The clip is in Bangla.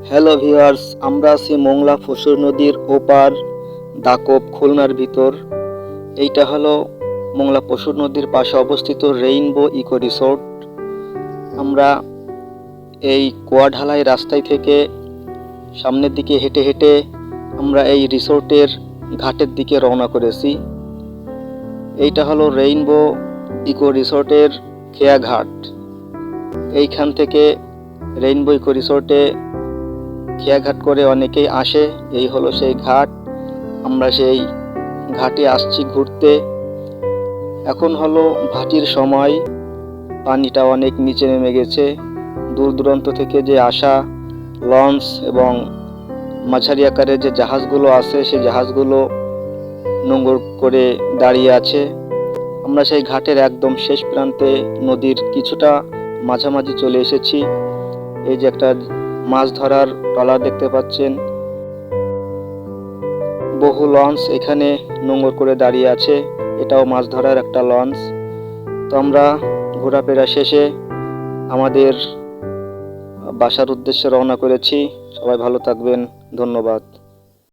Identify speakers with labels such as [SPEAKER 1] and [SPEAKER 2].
[SPEAKER 1] হ্যালো ভিউয়ার্স, আমরা আছি মোংলা ফসুর নদীর ওপার দাকব খুলনার ভিতর। এইটা হলো মোংলা ফসুর নদীর পাশে অবস্থিত রেইনবো ইকো রিসোর্ট। আমরা এই কুয়াঢালাই রাস্তায় থেকে সামনের দিকে হেঁটে হেঁটে আমরা এই রিসোর্টের ঘাটের দিকে রওনা করেছি। এইটা হলো রেইনবো ইকো রিসোর্টের খেয়াঘাট। এইখান থেকে রেইনবো ইকো রিসোর্টে খেয়াঘাট করে অনেকেই আসে। এই হলো সেই ঘাট। আমরা সেই ঘাটে আসছি ঘুরতে। এখন হলো ভাটির সময়, পানিটা অনেক নিচে নেমে গেছে। দূর দূরান্ত থেকে যে আসা লঞ্চ এবং মাঝারি আকারের যে জাহাজগুলো আছে সেই জাহাজগুলো নোঙর করে দাঁড়িয়ে আছে। আমরা সেই ঘাটের একদম শেষ প্রান্তে নদীর কিছুটা মাঝামাঝি চলে এসেছি। এই যে একটা মাছ ধরার ট্রলার দেখতে পাচ্ছেন, বহু লঞ্চ এখানে নোঙর করে দাঁড়িয়ে আছে। এটাও মাছ ধরার একটা লঞ্চ। তো আমরা ঘোরাফেরা শেষে আমাদের বাসার উদ্দেশ্যে রওনা করেছি। সবাই ভালো থাকবেন, ধন্যবাদ।